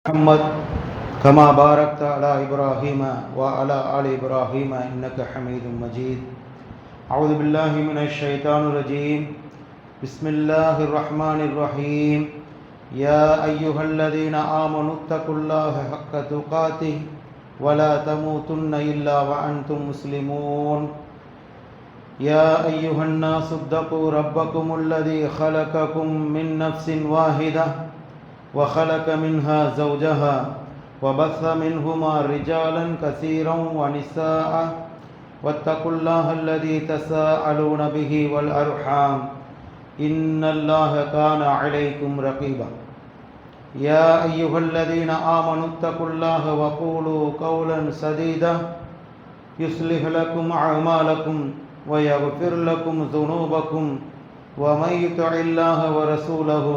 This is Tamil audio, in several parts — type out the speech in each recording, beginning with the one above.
محمد كما باركت على إبراهيم وعلى آل إبراهيم إنك حميد مجيد. أعوذ بالله من الشيطان الرجيم. بسم الله الرحمن الرحيم. يا أيها الذين آمنوا اتقوا الله حق تقاته ولا تموتن إلا وأنتم مسلمون. يا أيها الناس اتقوا ربكم الذي خلقكم من نفس واحدة وخلق منها زوجها وبث منهما رجالا كثيرا ونساء واتقوا الله الذي تساءلون به والأرحام إن الله كان عليكم رقيبا. يا أيها الذين آمنوا اتقوا الله وقولوا قولا سديدا يصلح لكم أعمالكم ويغفر لكم ذنوبكم ومن يطع الله ورسوله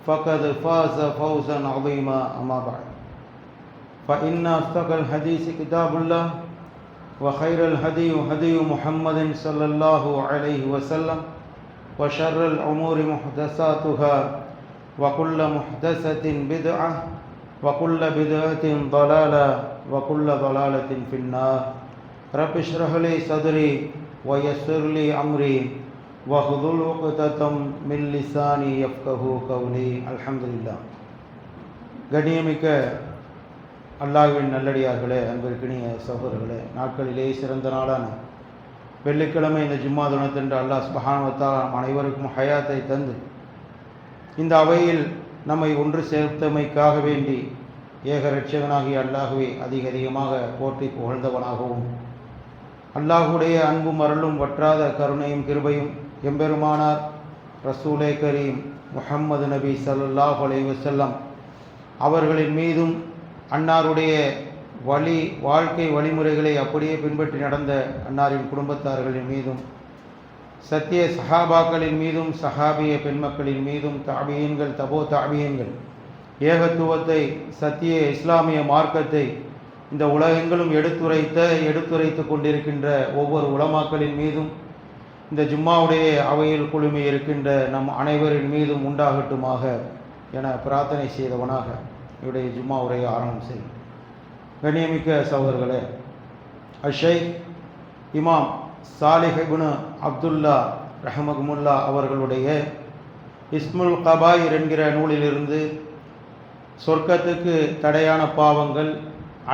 فقد فاز فوزا عظيما. أما بعد فإن أصدق الحديث كتاب الله وخير الهدي هدي محمد صلى الله عليه وسلم وشر الأمور محدثاتها وكل محدثة بدعة وكل بدعة ضلالة وكل ضلالة في النار. رب اشرح لي صدري ويسر لي أمري وحلل عقدة من لساني يفقهوا قولي. அல்ஹம்துலில்லாஹ். கண்ணியமிக்க அல்லாஹ்வின் நல்லடியார்களே, அன்பிற்கினிய சகோதரர்களே, நாட்களிலே சிறந்த நாளான வெள்ளிக்கிழமை இந்த ஜும்மா தினத்தன்று அல்லாஹ் சுப்ஹானஹு வ தஆலா அனைவருக்கும் ஹயாத்தை தந்து இந்த அவையில் நம்மை ஒன்று சேர்த்தமைக்காக வேண்டி ஏக இரட்சகனாகிய அல்லாஹ்வை அதிகமாக போற்றி புகழ்ந்தவனாகவும் அல்லாஹுடைய அன்பும் அருளும் வற்றாத கருணையும் கிருபையும் எம்பெருமானார் ரசூலே கரீம் முஹம்மது நபி ஸல்லல்லாஹு அலைஹி வஸல்லம் அவர்களின் மீதும் அன்னாருடைய வாழ்க்கை வழிமுறைகளை அப்படியே பின்பற்றி நடந்த அன்னாரின் குடும்பத்தார்களின் மீதும் சத்திய சஹாபாக்களின் மீதும் சஹாபிய பெண்மக்களின் மீதும் தாபியீன்கள் தபோ தாபியீன்கள் ஏகத்துவத்தை சத்திய இஸ்லாமிய மார்க்கத்தை இந்த உலகெங்கிலும் எடுத்துரைத்து கொண்டிருக்கின்ற ஒவ்வொரு உலமாக்களின் மீதும் இந்த ஜும்மாவுடைய அவையில் குழுமி இருக்கின்ற நம் அனைவரின் மீதும் உண்டாகட்டுமாக என பிரார்த்தனை செய்தவனாக இவருடைய ஜும்மா உரையை ஆரம்பம் செய்யும். கண்ணியமிக்க சகோதரர்களே, ஷைக் இமாம் சாலிஹ் இப்னு அப்துல்லா ரஹ்மஹுல்லாஹ் அவர்களுடைய இஸ்முல் கபாயிர் என்கிற நூலிலிருந்து சொர்க்கத்துக்கு தடையான பாவங்கள்,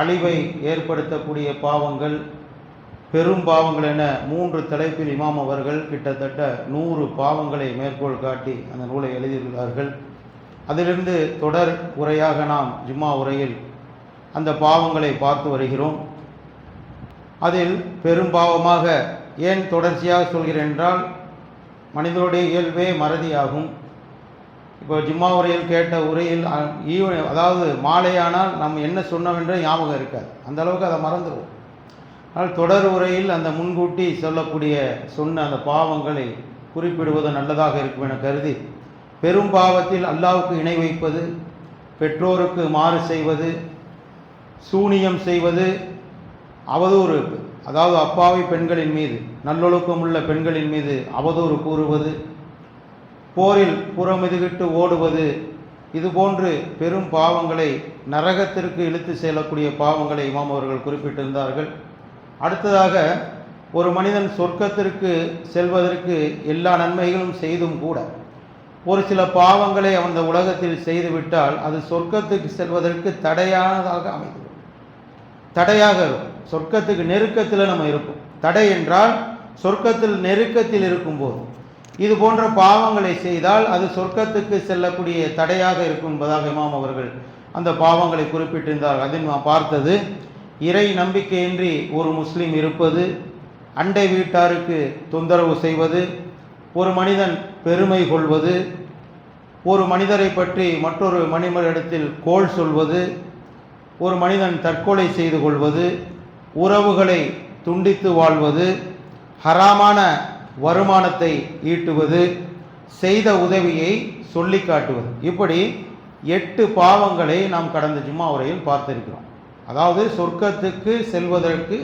அழிவை ஏற்படுத்தக்கூடிய பாவங்கள், பெரும் பாவங்கள் என 3 தலைப்பில் இமாம் அவர்கள் கிட்டத்தட்ட 100 பாவங்களை மேற்கோள் காட்டி அந்த நூலை எழுதியுள்ளார்கள். அதிலிருந்து தொடர் உரையாக நாம் ஜும்மா உரையில் அந்த பாவங்களை பார்த்து வருகிறோம். அதில் பெரும் பாவமாக ஏன் தொடர்ச்சியாக சொல்கிறேன் என்றால், மனிதனுடைய இயல்பே மறதியாகும். இப்போ ஜும்மா உரையில் கேட்ட உரையில் அதாவது மாலையானால் நம்ம என்ன சொன்னோம் ஞாபகம் இருக்காது, அந்த அளவுக்கு அதை மறந்துடுவோம். ஆனால் தொடர் உரையில் அந்த முன்கூட்டி சொன்ன அந்த பாவங்களை குறிப்பிடுவது நல்லதாக இருக்கும் என கருதி, பெரும் பாவத்தில் அல்லாஹ்வுக்கு இணை வைப்பது, பெற்றோருக்கு மாறு செய்வது, சூனியம் செய்வது, அவதூறு, அதாவது அப்பாவி பெண்களின் மீது, நல்லொழுக்கம் உள்ள பெண்களின் மீது அவதூறு கூறுவது, போரில் புறமிதுகிட்டு ஓடுவது, இதுபோன்று பெரும் பாவங்களை, நரகத்திற்கு இழுத்து செல்லக்கூடிய பாவங்களை இமாம் அவர்கள் குறிப்பிட்டிருந்தார்கள். அடுத்ததாக, ஒரு மனிதன் சொர்க்கத்திற்கு செல்வதற்கு எல்லா நன்மைகளும் செய்தும் கூட ஒரு சில பாவங்களை அவன் இந்த உலகத்தில் செய்துவிட்டால் அது சொர்க்கத்துக்கு செல்வதற்கு தடையானதாக அமைந்துவிடும். தடையாக இருக்கும். சொர்க்கத்துக்கு நெருக்கத்தில் நம்ம இருப்போம். தடை என்றால் சொர்க்கத்தில் நெருக்கத்தில் இருக்கும்போது இது போன்ற பாவங்களை செய்தால் அது சொர்க்கத்துக்கு செல்லக்கூடிய தடையாக இருக்கும் என்பதாக இமாம் அவர்கள் அந்த பாவங்களை குறிப்பிட்டிருந்தார்கள். அதில் நாம் பார்த்தது, இறை நம்பிக்கையின்றி ஒரு முஸ்லீம் இருப்பது, அண்டை வீட்டாருக்கு தொந்தரவு செய்வது, ஒரு மனிதன் பெருமை கொள்வது, ஒரு மனிதரை பற்றி மற்றொரு மனிதரிடத்தில் கோள் சொல்வது, ஒரு மனிதன் தற்கொலை செய்து கொள்வது, உறவுகளை துண்டித்து வாழ்வது, ஹராமான வருமானத்தை ஈட்டுவது, செய்த உதவியை சொல்லி காட்டுவது, இப்படி 8 பாவங்களை நாம் கடந்த ஜும்மா உரையில் பார்த்திருக்கிறோம். அதாவது சொர்க்கத்துக்கு செல்வதற்கு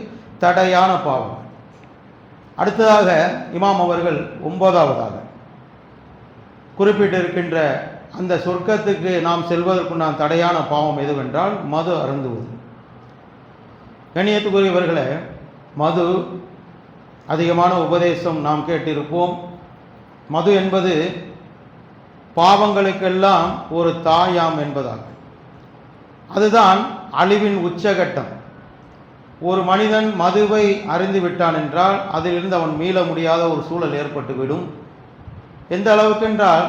தடையான பாவம். அடுத்ததாக இமாம் அவர்கள் 9வதாக குறிப்பிட்டிருக்கின்ற அந்த சொர்க்கத்துக்கு நாம் செல்வதற்குண்டான தடையான பாவம் எதுவென்றால் மது அருந்துவது. கண்ணியத்துக்குரியவர்களே, மது அதிகமான உபதேசம் நாம் கேட்டிருப்போம். மது என்பது பாவங்களுக்கெல்லாம் ஒரு தாயாம் என்பதாக. அதுதான் அழிவின் உச்சகட்டம். ஒரு மனிதன் மதுவை அறிந்து விட்டான் என்றால் அதிலிருந்து அவன் மீள முடியாத ஒரு சூழல் ஏற்பட்டுவிடும். எந்த அளவுக்கு என்றால்,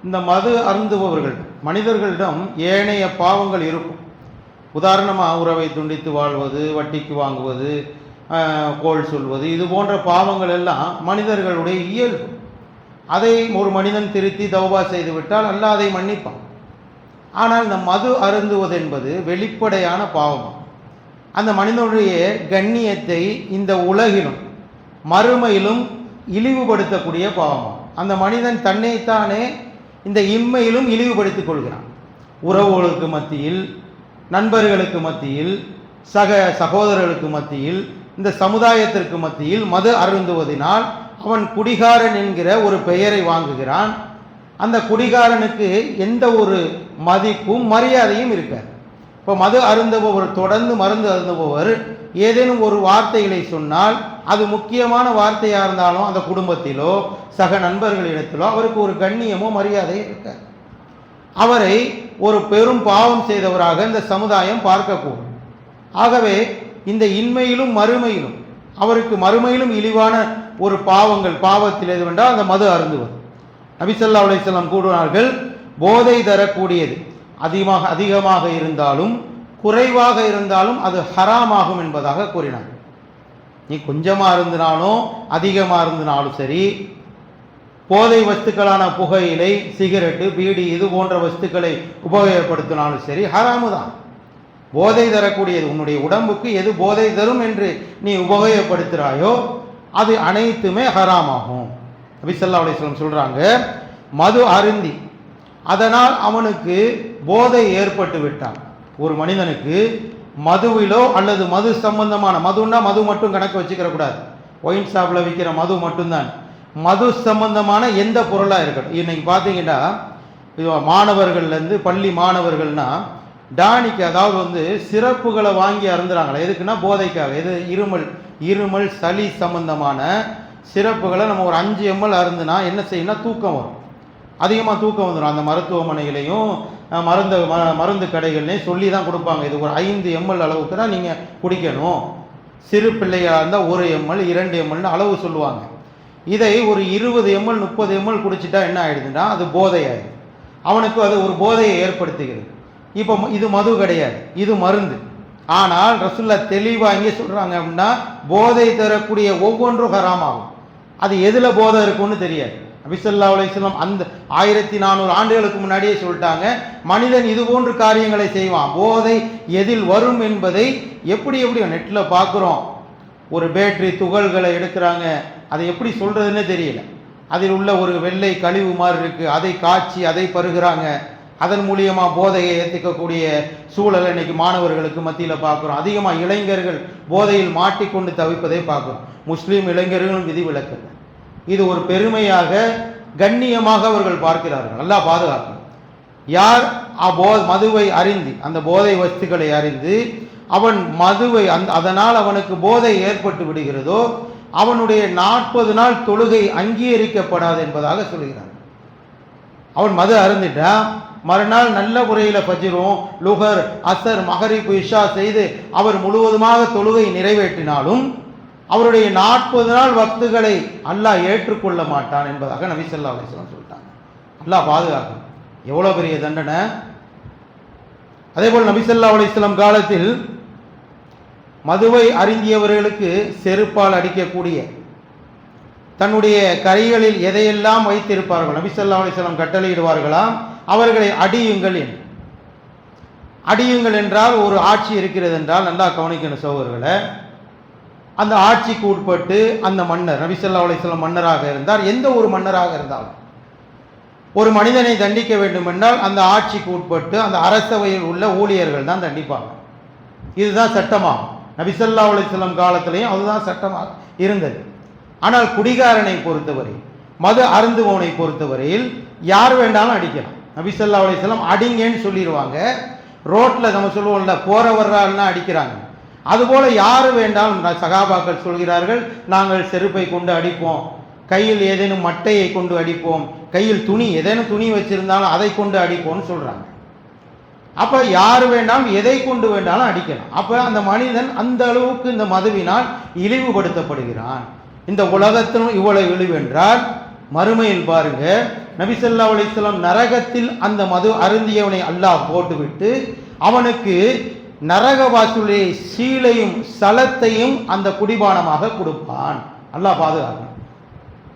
இந்த மது அருந்துபவர்கள் மனிதர்களிடம் ஏனைய பாவங்கள் இருக்கும். உதாரணமாக உறவை துண்டித்து வாழ்வது, வட்டிக்கு வாங்குவது, கோள் சொல்வது, இது போன்ற பாவங்கள் எல்லாம் மனிதர்களுடைய இயல்பு. அதை ஒரு மனிதன் திருத்தி தௌபா செய்து விட்டால் அல்லாஹ் அதை மன்னிப்பான். ஆனால் இந்த மது அருந்துவது என்பது வெளிப்படையான பாவம். அந்த மனிதனுடைய கண்ணியத்தை இந்த உலகிலும் மறுமையிலும் இழிவுபடுத்தக்கூடிய பாவம். அந்த மனிதன் தன்னைத்தானே இந்த இம்மையிலும் இழிவுபடுத்திக் கொள்கிறான். உறவுகளுக்கு மத்தியில், நண்பர்களுக்கு மத்தியில், சகோதரர்களுக்கு மத்தியில், இந்த சமுதாயத்திற்கு மத்தியில் மது அருந்துவதனால் அவன் குடிகாரன் என்கிற ஒரு பெயரை வாங்குகிறான். அந்த குடிகாரனுக்கு எந்த ஒரு மதிப்பும் மரியாதையும் இருக்காது. இப்போ மது அருந்துபவர், தொடர்ந்து மருந்து அருந்துபவர் ஏதேனும் ஒரு வார்த்தைகளை சொன்னால், அது முக்கியமான வார்த்தையாக இருந்தாலும் அந்த குடும்பத்திலோ சக நண்பர்களிடத்திலோ அவருக்கு ஒரு கண்ணியமோ மரியாதையோ இருக்காது. அவரை ஒரு பெரும் பாவம் செய்தவராக இந்த சமுதாயம் பார்க்கக்கூடும். ஆகவே இந்த இன்மையிலும் மறுமையிலும் அவருக்கு மறுமையிலும் இழிவான ஒரு பாவத்தில் எதுவென்றால் அந்த மது அருந்துவது. நபி ஸல்லல்லாஹு அலைஹி வஸல்லம் கூறுவார்கள், போதை தரக்கூடியது அதிகமாக இருந்தாலும் குறைவாக இருந்தாலும் அது ஹராமாகும் என்பதாக கூறினார். நீ கொஞ்சமாக இருந்தினாலும் அதிகமாக இருந்தினாலும் சரி, போதை வஸ்துக்களான புகையிலை, சிகரெட்டு, பீடி இது போன்ற வஸ்துக்களை உபயோகப்படுத்தினாலும் சரி ஹராமு தான். போதை தரக்கூடியது, உன்னுடைய உடம்புக்கு எது போதை தரும் என்று நீ உபயோகப்படுத்துகிறாயோ அது அனைத்துமே ஹராமாகும். நபி ஸல்லல்லாஹு அலைஹி வஸல்லம் சொல்றாங்க, மது அருந்தி அதனால் அவனுக்கு போதை ஏற்பட்டு விட்டான். ஒரு மனிதனுக்கு மதுவிலோ அல்லது மது சம்பந்தமான, மதுன்னா மது மட்டும் கணக்கு வச்சுக்கிற கூடாது, ஒயின் ஷாப்பில் விற்கிற மது மட்டும்தான். மது சம்பந்தமான எந்த பொருளாக இருக்கட்டும். இன்னைக்கு பார்த்தீங்கன்னா மாணவர்கள்லேருந்து, பள்ளி மாணவர்கள்னா டானிக்கு, அதாவது சிறப்புகளை வாங்கி அருந்துறாங்களே, எதுக்குன்னா போதைக்காக. எது? இருமல் சளி சம்பந்தமான சிறப்புகளை நம்ம ஒரு 5 ml அருந்துனா என்ன செய்யணும்னா தூக்கம் வரும், அதிகமாக தூக்கம் வந்துடும். அந்த மருத்துவமனைகளையும் மருந்து கடைகள்லையும் சொல்லி தான் கொடுப்பாங்க, இது ஒரு 5 ml அளவுக்கு தான் நீங்கள் குடிக்கணும். சிறு பிள்ளையாக இருந்தால் 1 ml 2 ml அளவு சொல்லுவாங்க. இதை ஒரு 20 ml 30 ml குடிச்சிட்டா என்ன ஆயிடுதுன்னா அது போதை ஆயிடுது. அவனுக்கு அது ஒரு போதையை ஏற்படுத்துகிறது. இப்போ இது மது கிடையாது, இது மருந்து. ஆனால் ரசூலுல்லாஹ் தெளிவாக இங்கே சொல்கிறாங்க அப்படின்னா, போதை தரக்கூடிய ஒவ்வொன்றும் ஹராமாகும். அது எதில் போதை இருக்குன்னு தெரியாது. நபி ஸல்லல்லாஹு அலைஹி வஸல்லம் அந்த 1400 ஆண்டுகளுக்கு முன்னாடியே சொல்லிட்டாங்க, மனிதன் இது போன்ற காரியங்களை செய்வான். போதை எதில் வரும் என்பதை எப்படி நெட்டில் பார்க்குறோம். ஒரு பேட்டரி துகள்களை எடுக்கிறாங்க, அதை எப்படி சொல்கிறதுன்னே தெரியல. அதில் உள்ள ஒரு வெள்ளை கழிவு மாதிரி இருக்குது, அதை காய்ச்சி அதை பருகிறாங்க. அதன் மூலியமாக போதையை ஏற்றிக்கக்கூடிய சூழலை இன்னைக்கு மாணவர்களுக்கு மத்தியில் பார்க்குறோம். அதிகமாக இளைஞர்கள் போதையில் மாட்டிக்கொண்டு தவிப்பதை பார்க்குறோம். முஸ்லீம் இளைஞர்களும் விதிவிலக்கு. இது ஒரு பெருமையாக, கண்ணியமாக அவர்கள் பார்க்கிறார்கள். நல்லா பாதுகாக்கணும். யார் மதுவை அறிந்து, அந்த போதை வஸ்துக்களை அறிந்து அவன் மதுவை அதனால் அவனுக்கு போதை ஏற்பட்டு விடுகிறதோ அவனுடைய 40 நாள் தொழுகை அங்கீகரிக்கப்படாது என்பதாக சொல்கிறார். அவன் மது அருந்திட்டா மறுநாள் நல்ல முறையில் ஃபஜ்ரும், லுஹர், அசர், மகரிப், இஷா செய்து அவர் முழுவதுமாக தொழுகை நிறைவேற்றினாலும் அவருடைய 40 நாள் வக்துகளை அல்லாஹ் ஏற்றுக்கொள்ள மாட்டான் என்பதாக நபி ஸல்லல்லாஹு அலைஹி வஸல்லம் சொல்லிட்டாங்க. அல்லாஹ் பாதுகாக்கும். எவ்வளோ பெரிய தண்டனை! அதேபோல் நபி ஸல்லல்லாஹு அலைஹி வஸல்லம் காலத்தில் மதுவை அருந்தியவர்களுக்கு செருப்பால் அடிக்கக்கூடிய, தன்னுடைய கைகளில் எதையெல்லாம் வைத்திருப்பார்கள், நபி ஸல்லல்லாஹு அலைஹி வஸல்லம் கட்டளையிடுவார்களாம், அவர்களை அடியுங்கள் என்று. அடியுங்கள் என்றால் ஒரு ஆட்சி இருக்கிறது என்றால் நல்லா கவனிக்கணும் சகோதரர்களை. அந்த ஆட்சிக்கு உட்பட்டு அந்த மன்னர், நபி ஸல்லல்லாஹு அலைஹி வஸல்லம் மன்னராக இருந்தார். எந்த ஒரு மன்னராக இருந்தாலும் ஒரு மனிதனை தண்டிக்க வேண்டும் என்றால் அந்த ஆட்சிக்கு உட்பட்டு அந்த அரசவையில் உள்ள ஊழியர்கள் தான் தண்டிப்பாங்க. இதுதான் சட்டமாகும். நபி ஸல்லல்லாஹு அலைஹி வஸல்லம் காலத்திலையும் அதுதான் சட்டமாக இருந்தது. ஆனால் குடிகாரனை பொறுத்தவரை, மது அருந்துபவனை பொறுத்தவரையில் யார் வேண்டாலும் அடிக்கலாம். நபி ஸல்லல்லாஹு அலைஹி வஸல்லம் அடிங்கன்னு சொல்லிடுவாங்க. ரோட்டில் நம்ம சொல்லுவோம்ல, போற வர்றாள்னா அடிக்கிறாங்க. அதுபோல யாரு வேண்டாலும் சகாபாக்கள் சொல்கிறார்கள், நாங்கள் செருப்பை கொண்டு அடிப்போம், கையில் ஏதேனும் மட்டையை கொண்டு அடிப்போம், கையில் துணி ஏதேனும் துணி வச்சிருந்தாலும் அதை கொண்டு அடிப்போம்னு சொல்றாங்க. அப்ப யாரு வேண்டாலும் எதை கொண்டு வேண்டாலும் அடிக்கலாம். அப்ப அந்த மனிதன் அந்த அளவுக்கு இந்த மதுவினால் இழிவுபடுத்தப்படுகிறான். இந்த உலகத்திலும் இவ்வளவு இழிவு என்றால் மறுமையில் பாருங்க, நபி ஸல்லல்லாஹு அலைஹி வஸல்லம் நரகத்தில் அந்த மது அருந்தியவனை அல்லாஹ் போட்டுவிட்டு அவனுக்கு நரகவாசுடைய சீலையும் சலத்தையும் அந்த குடிபானமாக கொடுப்பான். அல்லாஹ் பாதுகாக்கணும்.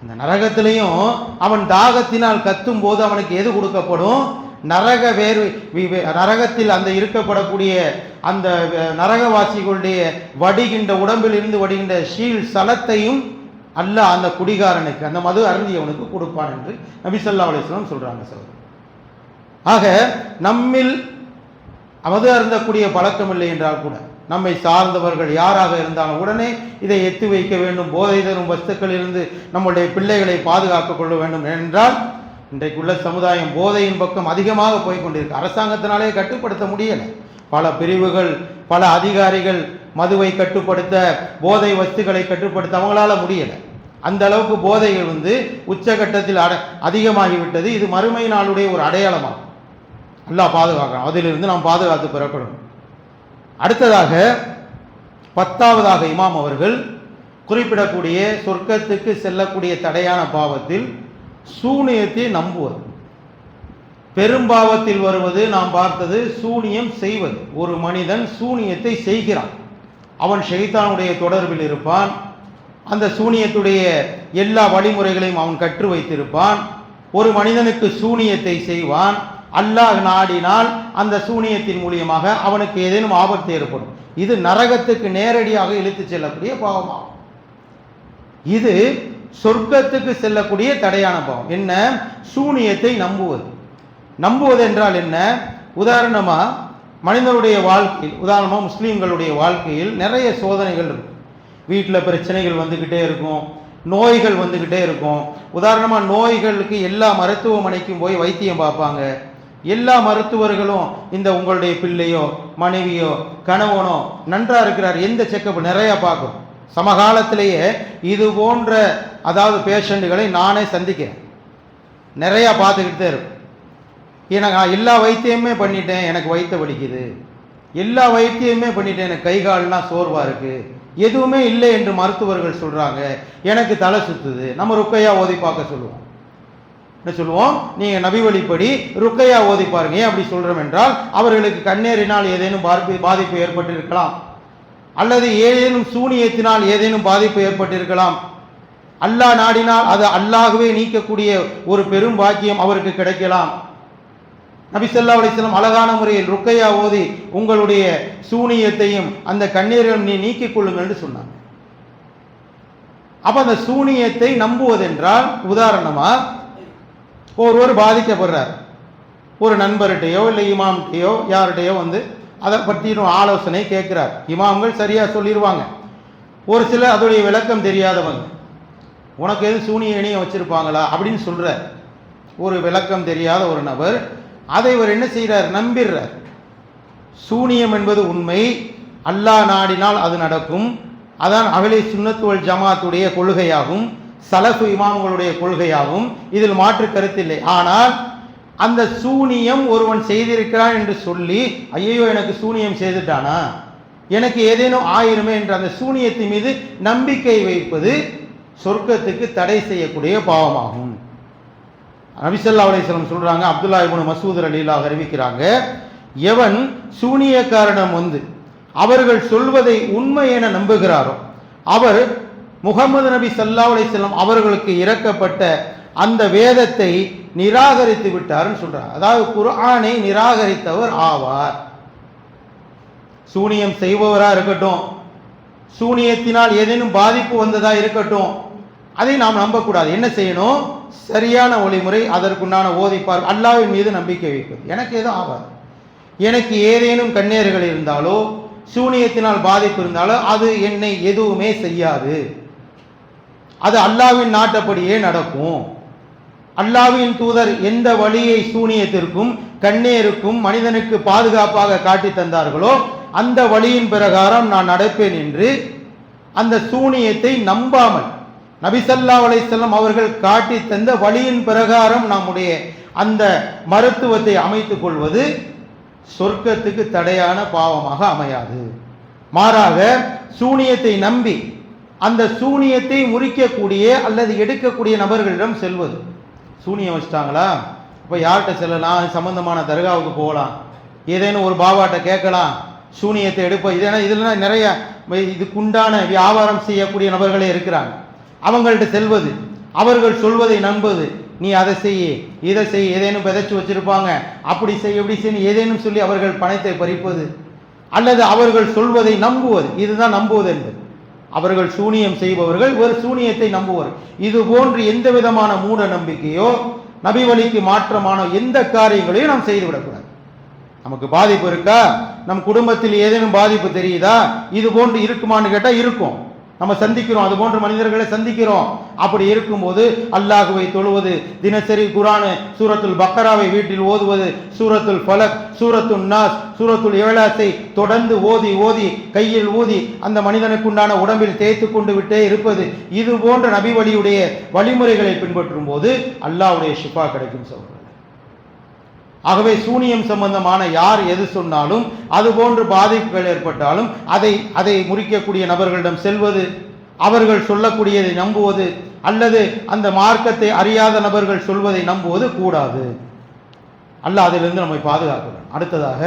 அந்த நரகத்திலையும் அவன் தாகத்தினால் கத்தும் போது அவனுக்கு எது கொடுக்கப்படும்? நரகத்தில் அந்த இருக்கப்படக்கூடிய அந்த நரகவாசிகளுடைய வடிகின்ற உடம்பில் இருந்து வடிகின்ற ஷீல் சலத்தையும் அல்லாஹ் அந்த குடிகாரனுக்கு, அந்த மது அருந்தியவனுக்கு கொடுப்பான் என்று நபி ஸல்லல்லாஹு அலைஹி வஸல்லம் சொல்றாங்க. ஆக நம்மில் மது அருந்தக்கூடிய பழக்கம் இல்லை என்றால் கூட நம்மை சார்ந்தவர்கள் யாராக இருந்தாலும் உடனே இதை எத்தி வைக்க வேண்டும். போதை தரும் வஸ்துக்களிலிருந்து நம்முடைய பிள்ளைகளை பாதுகாத்துக் கொள்ள வேண்டும் என்றால் இன்றைக்குள்ள சமுதாயம் போதையின் பக்கம் அதிகமாக போய்கொண்டிருக்கு. அரசாங்கத்தினாலே கட்டுப்படுத்த முடியலை. பல பிரிவுகள், பல அதிகாரிகள் மதுவை கட்டுப்படுத்த, போதை வஸ்துக்களை கட்டுப்படுத்த அவங்களால முடியலை. அந்த அளவுக்கு போதைகள் உச்சகட்டத்தில் அதிகமாகிவிட்டது. இது மறுமை நாளுடைய ஒரு அடையாளமாகும். அல்லாஹ் பாதுகாக்கணும். அதிலிருந்து நாம் பாதுகாத்து பெறப்படும். அடுத்ததாக 10வதாக இமாம் அவர்கள் குறிப்பிடக்கூடிய சொர்க்கத்துக்கு செல்லக்கூடிய தடையான பாவத்தில் சூனியத்தை நம்புவது. பெரும்பாவத்தில் வருவது நாம் பார்த்தது சூனியம் செய்வது. ஒரு மனிதன் சூனியத்தை செய்கிறான், அவன் ஷைத்தானுடைய தொடர்பில் இருப்பான். அந்த சூனியத்துடைய எல்லா வழிமுறைகளையும் அவன் கற்று வைத்திருப்பான். ஒரு மனிதனுக்கு சூனியத்தை செய்வான். அல்லாஹ் நாடினால் அந்த சூனியத்தின் மூலியமாக அவனுக்கு ஏதேனும் ஆபத்து ஏற்படும். இது நரகத்துக்கு நேரடியாக இழுத்து செல்லக்கூடிய பாவமாகும். இது சொர்க்கத்துக்கு செல்லக்கூடிய தடையான பாவம். என்ன? சூனியத்தை நம்புவது. நம்புவது என்றால் என்ன? உதாரணமா மனிதனுடைய வாழ்க்கையில், உதாரணமாக முஸ்லீம்களுடைய வாழ்க்கையில் நிறைய சோதனைகள் இருக்கும். வீட்டில் பிரச்சனைகள் வந்துக்கிட்டே இருக்கும், நோய்கள் வந்துக்கிட்டே இருக்கும். உதாரணமாக நோய்களுக்கு எல்லா மருத்துவமனைக்கும் போய் வைத்தியம் பார்ப்பாங்க. எல்லா மருத்துவர்களும் இந்த உங்களுடைய பிள்ளையோ மனைவியோ கணவனோ நன்றா இருக்கிறார், எந்த செக்கப் நிறையா பார்க்கும். சமகாலத்திலேயே இது போன்ற பேஷண்ட்டுகளை நானே சந்திக்கிறேன், நிறையா பார்த்துக்கிட்டு தான் இருக்கும். நான் எல்லா வைத்தியமே பண்ணிட்டேன், எனக்கு வயிற்று வலிக்குது, எல்லா வைத்தியமே பண்ணிட்டேன், எனக்கு கை கால்லாம் சோர்வாக இருக்குது, எதுவுமே இல்லை என்று மருத்துவர்கள் சொல்கிறாங்க, எனக்கு தலை சுத்துது. நம்ம ருக்கையா ஓதி பார்க்க சொல்லுவோம். என்ன சொல்லுவோம்? நீங்கள் நபி வழிப்படி ருக்கையா ஓதி பாருங்க. ஏன் அப்படி சொல்கிறோம் என்றால் அவர்களுக்கு கண்ணேறினால் ஏதேனும் பாதிப்பு ஏற்பட்டிருக்கலாம், அல்லது ஏதேனும் சூனியத்தினால் ஏதேனும் பாதிப்பு ஏற்பட்டிருக்கலாம். அல்லாஹ் நாடினால் அது அல்லாஹ்வே நீக்கக்கூடிய ஒரு பெரும் பாக்கியம் அவருக்கு கிடைக்கலாம். நபி ஸல்லல்லாஹு அலைஹி வஸல்லம் அழகான முறையில் ருக்கையா ஓதி உங்களுடைய சூனியத்தையும் அந்த கண்ணீரையும் நீக்கிக் கொள்ளுங்கள் என்று சொன்னாங்க. அப்ப அந்த சூனியத்தை நம்புவதென்றால், உதாரணமா ஒருவர் பாதிக்கப்படுறார், ஒரு நண்பர்கிட்டையோ இல்லை இமாம்கிட்டையோ யார்கிட்டையோ அதை பற்றி ஆலோசனை கேட்கிறார். இமாம்கள் சரியா சொல்லிடுவாங்க. ஒரு சிலர் அதோடைய விளக்கம் தெரியாதவங்க, உனக்கு எதுவும் சூனிய இணையம் வச்சிருப்பாங்களா அப்படின்னு சொல்ற ஒரு விளக்கம் தெரியாத ஒரு நபர் அதை இவர் என்ன செய்கிறார்? நம்பிடுறார். சூனியம் என்பது உண்மை, அல்லாஹ் நாடினால் அது நடக்கும். அதான் அஹ்லே சுன்னத் வல் ஜமாத்துடைய கொள்கையாகும், சலஃபு இமாம்களுடைய கொள்கையாகும். இதில் மாற்று கருத்தில்லை. ஆனால் அந்த சூனியம் ஒருவன் செய்திருக்கிறான் என்று சொல்லி, ஐயோ எனக்கு சூனியம் செய்துட்டானா, எனக்கு ஏதேனும் ஆயிருமே என்ற அந்த சூனியத்தின் மீது நம்பிக்கை வைப்பது சொர்க்கத்துக்கு தடை செய்யக்கூடிய பாவமாகும். நபி ஸல்லல்லாஹு அலைஹி வஸல்லம் சொல்றாங்க, அப்துல்லா இப்னு மஸ்ஊத் ரலியல்லாஹு அறிவிக்கிறாங்க, எவன் சூனியக்காரனம் அவர்கள் சொல்வதை உண்மை என நம்புகிறாரோ அவர் முகமது நபி ஸல்லல்லாஹு அலைஹி வஸல்லம் அவர்களுக்கு இறக்கப்பட்ட அந்த வேதத்தை நிராகரித்து விட்டார்னு சொல்றார். அதாவது குர்ஆனை நிராகரித்தவர் ஆவார். சூனியம் செய்பவரா இருக்கட்டும், சூனியத்தினால் ஏதேனும் பாதிப்பு வந்ததா இருக்கட்டும், அதை நாம் நம்பக்கூடாது. என்ன செய்யணும்? சரியான வழிமுறை, அதற்குண்டான ஓதிப்பார், அல்லாஹ்வின் மீது நம்பிக்கை வைப்பது. எனக்கு எதுவும் ஆகாது, எனக்கு ஏதேனும் கண்ணேறுகள் இருந்தாலோ சூனியத்தினால் பாதிப்பு இருந்தாலோ அது என்னை எதுவுமே செய்யாது, அது அல்லாஹ்வின் நாட்டப்படியே நடக்கும். அல்லாஹ்வின் தூதர் எந்த வழியை சூனியத்திற்கும் கண்ணேருக்கும் மனிதனுக்கு பாதுகாப்பாக காட்டி தந்தார்களோ அந்த வழியின் பிரகாரம் நான் நடப்பேன் என்று அந்த சூனியத்தை நம்பாமல் நபி ஸல்லல்லாஹு அலைஹி வஸல்லம் அவர்கள் காட்டி தந்த வழியின் பிரகாரம் நம்முடைய அந்த மருத்துவத்தை அமைத்துக் கொள்வது சொர்க்கத்துக்கு தடையான பாவமாக அமையாது. மாறாக சூனியத்தை நம்பி அந்த சூனியத்தை முறிக்கக்கூடிய அல்லது எடுக்கக்கூடிய நபர்களிடம் செல்வது. சூனியம் வச்சிட்டாங்களா, இப்போ யார்கிட்ட செல்லலாம்? சம்பந்தமான தர்காவுக்கு போகலாம், ஏதேனும் ஒரு பாபாட்ட கேட்கலாம், சூனியத்தை எடுப்ப. இதெல்லாம் நிறைய இதுக்குண்டான வியாபாரம் செய்யக்கூடிய நபர்களே இருக்கிறாங்க. அவங்கள்ட்ட செல்வது, அவர்கள் சொல்வதை நம்புவது. நீ அதை செய்ய, இதை செய், ஏதேனும் விதைச்சு வச்சிருப்பாங்க, அப்படி செய், எப்படி செய், ஏதேனும் சொல்லி அவர்கள் பணத்தை பறிப்பது அல்லது அவர்கள் சொல்வதை நம்புவது. இதுதான் நம்புவது என்பது. அவர்கள் சூனியம் செய்பவர்கள் ஒரு சூனியத்தை நம்புவர். இது போன்று எந்த விதமான மூட நம்பிக்கையோ நபி வழிக்கு மாற்றமான எந்த காரியங்களையும் நாம் செய்துவிடக்கூடாது. நமக்கு பாதிப்பு இருக்கா, நம் குடும்பத்தில் ஏதேனும் பாதிப்பு தெரியுதா, இது போன்று இருக்குமான்னு கேட்டால் இருக்கும். நம்ம சந்திக்கிறோம், அது போன்ற மனிதர்களை சந்திக்கிறோம். அப்படி இருக்கும்போது அல்லாஹ்வை தொழுவது, தினசரி குர்ஆன் சூரத்துல் பக்கராவை வீட்டில் ஓதுவது, சூரத்துல் ஃபலக், சூரத்துல் நாஸ், சூரத்துல் இஹ்லாஸை தொடர்ந்து ஓதி ஓதி கையில் ஊதி அந்த மனிதனுக்குண்டான உடம்பில் தேய்த்து கொண்டு விட்டே இருப்பது, இது போன்ற நபி வழியுடைய வழிமுறைகளை பின்பற்றும் போது அல்லாஹ்வுடைய ஷிஃபா கிடைக்கும் சொல்றாங்க. ஆகவே சூனியம் சம்பந்தமான யார் எது சொன்னாலும், அது போன்று பாதிப்புகள் ஏற்பட்டாலும் அதை முறிக்கக்கூடிய நபர்களிடம் செல்வது, அவர்கள் சொல்லக்கூடியதை நம்புவது அல்லது அந்த மார்க்கத்தை அறியாத நபர்கள் சொல்வதை நம்புவது கூடாது. அல்லாஹ் அதிலிருந்து நம்மை பாதுகாக்கணும். அடுத்ததாக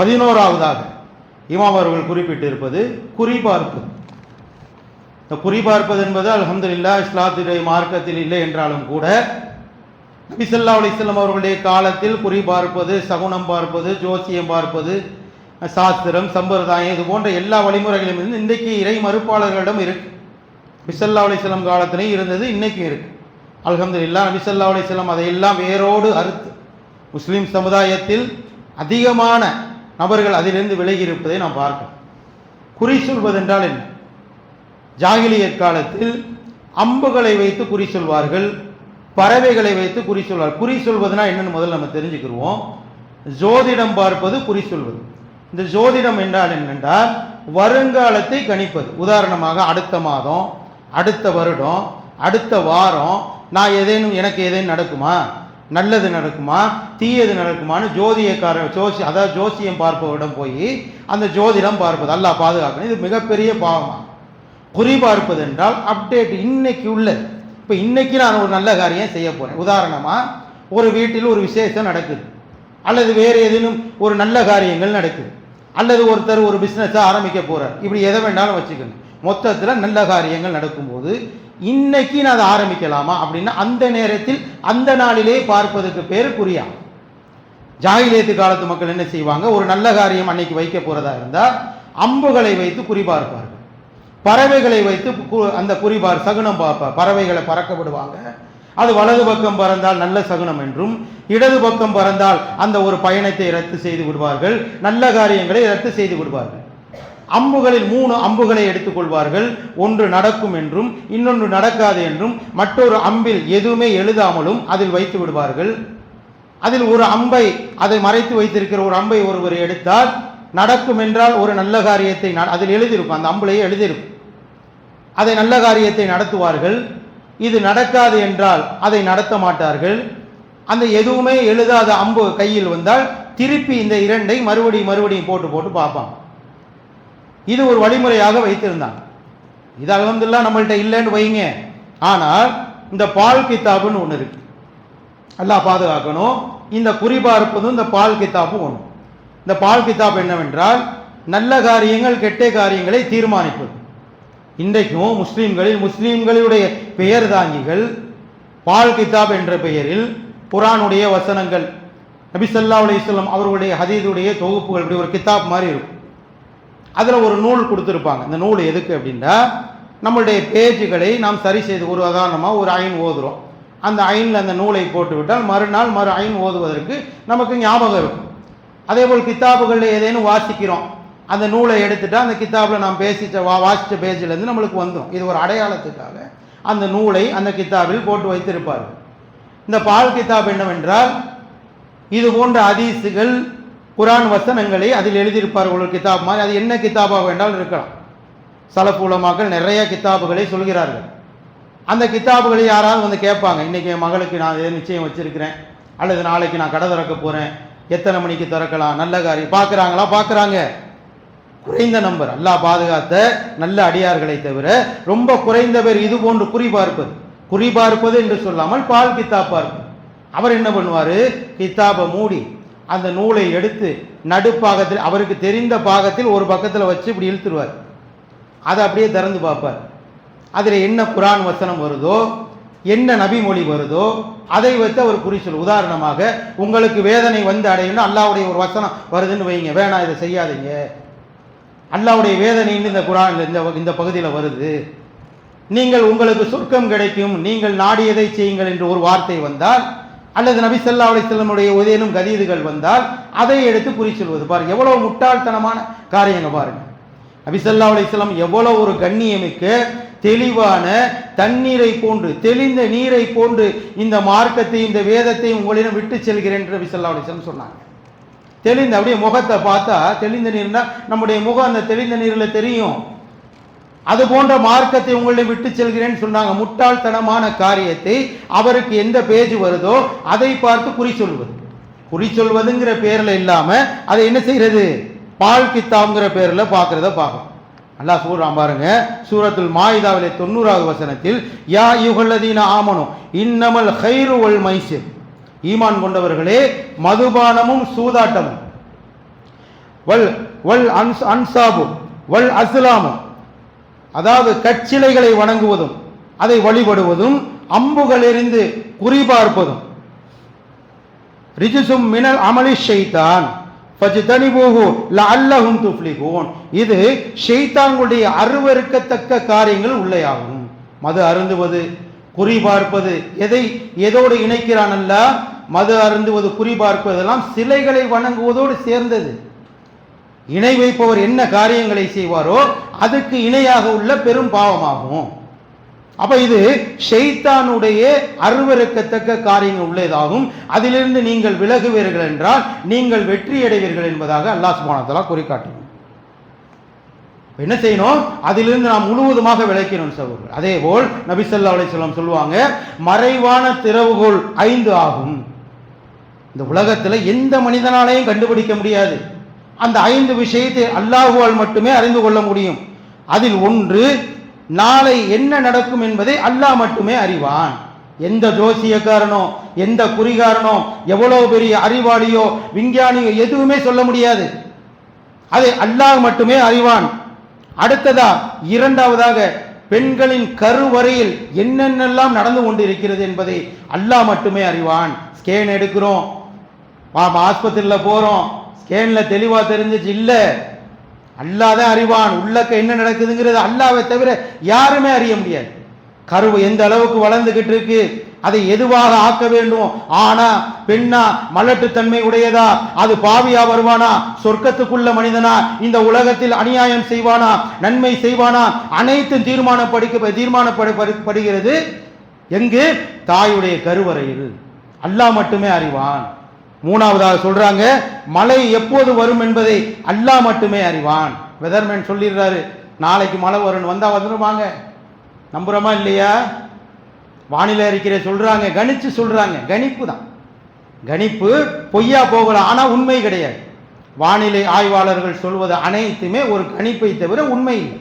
11ஆவதாக இமாம் அவர்கள் குறிப்பிட்டிருப்பது குறிபார்ப்பது. இந்த குறிபார்ப்பது என்பது அல்ஹம்துலில்லாஹ் இஸ்லாத்துடைய மார்க்கத்தில் இல்லை என்றாலும் கூட நபி ஸல்லல்லாஹு அலைஹி வஸல்லம் அவர்களுடைய காலத்தில் குறி பார்ப்பது, சகுனம் பார்ப்பது, ஜோசியம் பார்ப்பது, சாஸ்திரம், சம்பிரதாயம், இது போன்ற எல்லா வழிமுறைகளும் இருந்து இன்றைக்கு இறை மறுப்பாளர்களிடம் இருக்கு. நபி ஸல்லல்லாஹு அலைஹி வஸல்லம் காலத்திலையும் இருந்தது, இன்னைக்கும் இருக்கு. அல்ஹம்துலில்லாஹ் நபி ஸல்லல்லாஹு அலைஹி வஸல்லம் அதையெல்லாம் வேரோடு அறுத்து முஸ்லீம் சமுதாயத்தில் அதிகமான நபர்கள் அதிலிருந்து விலகி இருப்பதை நாம் பார்க்கிறோம். குறி சொல்வதென்றால் என்ன? ஜாகிலியத் காலத்தில் அம்புகளை வைத்து குறி சொல்வார்கள், பறவைகளை வைத்து குறி சொல்வார். குறி சொல்வதுனா என்னன்னு முதல்ல நம்ம தெரிஞ்சுக்கிடுவோம். ஜோதிடம் பார்ப்பது குறி சொல்வது. இந்த ஜோதிடம் என்றால் என்னென்றால் வருங்காலத்தை கணிப்பது. உதாரணமாக அடுத்த மாதம், அடுத்த வருடம், அடுத்த வாரம் நான் எனக்கு ஏதேனும் நடக்குமா, நல்லது நடக்குமா, தீயது நடக்குமான்னு ஜோசியம் பார்ப்பவரிடம் போய் அந்த ஜோதிடம் பார்ப்பது. அல்லாஹ் பாதுகாக்கணும். இது மிகப்பெரிய பாவமா. குறி பார்ப்பது என்றால் அப்டேட், இன்னைக்கு உள்ளது. இப்போ இன்னைக்கு நான் ஒரு நல்ல காரியம் செய்ய போகிறேன். உதாரணமாக ஒரு வீட்டில் ஒரு விசேஷம் நடக்குது, அல்லது வேறு ஏதேனும் ஒரு நல்ல காரியங்கள் நடக்குது, அல்லது ஒருத்தர் ஒரு பிஸ்னஸை ஆரம்பிக்க போகிறார். இப்படி எதை வேண்டாலும் வச்சுக்கணும். மொத்தத்தில் நல்ல காரியங்கள் நடக்கும்போது இன்னைக்கு நான் அதை ஆரம்பிக்கலாமா அப்படின்னா அந்த நேரத்தில் அந்த நாளிலே பார்ப்பதுக்கு பேர் குறியா. ஜாகிலியத்து காலத்து மக்கள் என்ன செய்வாங்க, ஒரு நல்ல காரியம் அன்னைக்கு வைக்க போகிறதா இருந்தால் அம்புகளை வைத்து குறிபார்ப்பார்கள், பறவைகளை வைத்து அந்த குறிபார் சகுனம் பார்ப்பார். பறவைகளை பறக்க விடுவாங்க. அது வலது பக்கம் பறந்தால் நல்ல சகுனம் என்றும், இடது பக்கம் பறந்தால் அந்த ஒரு பயணத்தை ரத்து செய்து விடுவார்கள், நல்ல காரியங்களை ரத்து செய்து விடுவார்கள். அம்புகளில் 3 அம்புகளை எடுத்துக்கொள்வார்கள். ஒன்று நடக்கும் என்றும், இன்னொன்று நடக்காது என்றும், மற்றொரு அம்பில் எதுவுமே எழுதாமலும் அதில் வைத்து விடுவார்கள். அதில் ஒரு அம்பை, அதை மறைத்து வைத்திருக்கிற ஒரு அம்பை ஒருவர் எடுத்தால் நடக்கும் என்றால் ஒரு நல்ல காரியத்தை அதில் எழுதியிருக்கும், அந்த அம்புலையே எழுதியிருக்கும், அதை நல்ல காரியத்தை நடத்துவார்கள். இது நடக்காது என்றால் அதை நடத்த மாட்டார்கள். அந்த எதுவுமே எழுதாத அம்பு கையில் வந்தால் திருப்பி இந்த 2ஐ மறுபடியும் போட்டு பார்ப்பான். இது ஒரு வழிமுறையாக வைத்திருந்தாங்க. இது அல்ஹம்துலில்லாஹ் நம்மள்ட்ட இல்லைன்னு வைங்க. ஆனால் இந்த பால் கிதாபுன்னு ஒன்று இருக்கு, அல்லாஹ் பாதுகாக்கணும். இந்த குறிபார்ப்பதும் இந்த பால் கிதாபும் ஒன்று. இந்த பால் கிதாப் என்னவென்றால் நல்ல காரியங்கள் கெட்ட காரியங்களை தீர்மானிப்பது. இன்றைக்கும் முஸ்லீம்களுடைய பெயர் தாங்கிகள் பால் கிதாப் என்ற பெயரில் குர்ஆனுடைய வசனங்கள், நபி ஸல்லல்லாஹு அலைஹி வஸல்லம் அவர்களுடைய ஹதீஸுடைய தொகுப்புகள், இப்படி ஒரு கிதாப் மாதிரி இருக்கும். அதில் ஒரு நூல் கொடுத்துருப்பாங்க. இந்த நூல் எதுக்கு அப்படின்னா நம்மளுடைய பேஜுகளை நாம் சரி செய்து, ஒரு உதாரணமாக ஒரு ஐன் ஓதுறோம், அந்த ஐனில் அந்த நூலை போட்டு விட்டால் மறுநாள் மறு ஐன் ஓதுவதற்கு நமக்கு ஞாபகம் இருக்கும். அதே போல் கிதாபுகளில் ஏதேனும் வாசிக்கிறோம், அந்த நூலை எடுத்துட்டா அந்த கிதாபில் நாம் வாசித்த பேஜிலேருந்து நம்மளுக்கு வந்துடும். இது ஒரு அடையாளத்துக்காக அந்த நூலை அந்த கித்தாபில் போட்டு வைத்திருப்பார்கள். இந்த பால் கித்தாப் என்னவென்றால் இது போன்ற ஹதீஸுகள் குர்ஆன் வசனங்களை அதில் எழுதியிருப்பார்கள் ஒரு கித்தாப் மாதிரி. அது என்ன கித்தாபாக வேண்டால் இருக்கலாம். சலஃப் உலமாக்கள் நிறைய கித்தாபுகளை சொல்கிறார்கள். அந்த கித்தாபுகளை யாராவது வந்து கேட்பாங்க, இன்றைக்கி என் மகளுக்கு நான் இதை நிச்சயம் வச்சுருக்கிறேன், அல்லது நாளைக்கு நான் கடை திறக்க போகிறேன், எத்தனை மணிக்கு திறக்கலாம், நல்ல காரியம் பார்க்குறாங்களா? பார்க்குறாங்க. குறைந்த நம்பர், அல்லாஹ் பாதுகாத்த நல்ல அடியார்களை தவிர ரொம்ப குறைந்த பேர் இது போன்று குறிபார்ப்பது என்று சொல்லாமல் பால் கித்தாப் பார்ப்பது. அவர் என்ன பண்ணுவார், கித்தாபை மூடி அந்த நூலை எடுத்து நடுப்பாகத்தில் அவருக்கு தெரிந்த பாகத்தில் ஒரு பக்கத்தில் வச்சு இப்படி இழுத்துருவார். அதை அப்படியே திறந்து பார்ப்பார். அதில் என்ன குர்ஆன் வசனம் வருதோ, என்ன நபி மொழி வருதோ அதை வைத்து அவர் குறி சொல். உதாரணமாக, உங்களுக்கு வேதனை வந்து அடையணும், அல்லாஹ்வுடைய ஒரு வசனம் வருதுன்னு வைங்க, வேணாம் இதை செய்யாதீங்க, அல்லாஹ்வுடைய வேதனைன்னு இந்த குர்ஆன் இந்த பகுதியில் வருது, நீங்கள் உங்களுக்கு சொர்க்கம் கிடைக்கும், நீங்கள் நாடியதை செய்யுங்கள் என்று ஒரு வார்த்தை வந்தால், அல்லது நபி ஸல்லல்லாஹு அலைஹி வஸல்லமுடைய ஏதேனும் கதீதுகள் வந்தால் அதை எடுத்து குறி சொல்வது. பாருங்க எவ்வளவு முட்டாள்தனமான காரியங்க. பாருங்க நபி ஸல்லல்லாஹு அலைஹி வஸல்லம் எவ்வளவு ஒரு கண்ணியமிக்க தெளிவான தண்ணீரை போன்று, தெளிந்த நீரை போன்று இந்த மார்க்கத்தை இந்த வேதத்தை உங்களிடம் விட்டு செல்கிறேன் என்று நபி ஸல்லல்லாஹு அலைஹி வஸல்லம் சொன்னாங்க. தெளிந்த அப்படியே முகத்தை பார்த்தா தெளிந்த நீர்னா நம்முடைய முகம் அந்த தெளிந்த நீரில் தெரியும். அது போன்ற மார்க்கத்தை உங்களிடம் விட்டு செல்கிறேன்னு சொன்னாங்க. முட்டாள்தனமான காரியத்தை அவருக்கு எந்த பேஜ் வருதோ அதை பார்த்து குறி சொல்வதுங்கிற பேர்ல இல்லாம அதை என்ன செய்யறது, பால் கித்தாப்ங்கிற பேர்ல பார்க்கறத பார்க்கணும். அல்லாஹ் சொல்றான் பாருங்க, சூரத்துல் மாயிதாவிலே 90வது வசனத்தில், யா அய்யுஹல்லதீன ஆமனு இன்னமல் கைரு வல் மைசிர், ஈமான் கொண்டவர்களே மதுபானமும் சூதாட்டமும், வல் அன்சாபு வல் அஸ்லாமும், அதாவது கற்சிலைகளை வணங்குவதும் அதை வழிபடுவதும், அம்புகள் எறிந்து குறிபார்ப்பதும், ரிஜிசும் மினல் அமலி ஷைத்தான் ஃபஜ்தனிபூஹு லஅல்லஹும் துஃப்லிஹூன், இது ஷைத்தானுடைய அருவருக்கத்தக்க காரியங்கள் உள்ளேயாகும். மது அருந்துவது, குறிபார்ப்பது, எதோடு இணைக்கிறான் அல்லாஹ்? மது அருந்துவது, குறிபார்ப்பதெல்லாம் சிலைகளை வணங்குவதோடு சேர்ந்தது. இணை வைப்பவர் என்ன காரியங்களை செய்வாரோ அதுக்கு இணையாக உள்ள பெரும் பாவமாகும். அப்ப இது ஷைத்தானுடைய அருவருக்கத்தக்க காரியங்கள் உள்ளதாகும். அதிலிருந்து நீங்கள் விலகுவீர்கள் என்றால் நீங்கள் வெற்றி அடைவீர்கள் என்பதாக அல்லாஹ் சுப்ஹானஹு வ தஆலா குறிக்காட்டுகிறார். என்ன செய்யணும், அதிலிருந்து நாம் முழுவதுமாக விளக்கணும் சகோதரர். அதே போல் நபி ஸல்லல்லாஹு அலைஹி வஸல்லம் சொல்லுவாங்க, மறைவான திறவுகோல் 5 ஆகும். இந்த உலகத்தில் எந்த மனிதனாலையும் கண்டுபிடிக்க முடியாது. அந்த 5 விஷயத்தை அல்லாஹ்வால் மட்டுமே அறிந்து கொள்ள முடியும். அதில் ஒன்று, நாளை என்ன நடக்கும் என்பதை அல்லாஹ் மட்டுமே அறிவான். எந்த ஜோசியக்காரனோ எந்த குறிகாரனோ எவ்வளவு பெரிய அறிவாளியோ விஞ்ஞானியோ எதுவுமே சொல்ல முடியாது. அதை அல்லாஹ் மட்டுமே அறிவான். அடுத்ததா, இரண்டாவதாக, பெண்களின் கருவறையில் என்னென்னலாம் நடந்து கொண்டிருக்கிறது என்பதை அல்லாஹ் மட்டுமே அறிவான். ஸ்கேன் எடுக்கிறோம், ஆஸ்பத்திரியில் போறோம், ஸ்கேன்ல தெளிவா தெரிஞ்சிச்சு இல்ல, அல்லாஹ் தான் அறிவான். உள்ளக்க என்ன நடக்குதுங்கிறது அல்லாஹ்வை தவிர யாருமே அறிய முடியாது. கருவு எந்த அளவுக்கு வளர்ந்துகிட்டு இருக்கு, அதை எதுவாக ஆக்க வேண்டும், ஆனா பெண்ணா, மலட்டுத்தன்மை உடையதா, அது பாவியா வருவானா, சொர்க்கத்துக்குள்ள மனிதனா, இந்த உலகத்தில் அநியாயம் செய்வானா, நன்மை செய்வானா, அனைத்தும் தீர்மானப்படுகிறது எங்கு? தாயுடைய கருவறையில். அல்லாஹ் மட்டுமே அறிவான். மூணாவதாக சொல்றாங்க, மழை எப்போது வரும் என்பதை அல்லாஹ் மட்டுமே அறிவான். வெதர்மேன் சொல்லிடுறாரு, நாளைக்கு மழை வரும், வந்தா வந்துருவாங்க. நம்புறோமா இல்லையா? வானிலை அறிக்கை சொல்றாங்க, கணிச்சு சொல்றாங்க. கணிப்பு தான், கணிப்பு பொய்யா போகலாம், ஆனா உண்மை கிடையாது. வானிலை ஆய்வாளர்கள் சொல்வது அனைத்துமே ஒரு கணிப்பை தவிர உண்மை இல்லை.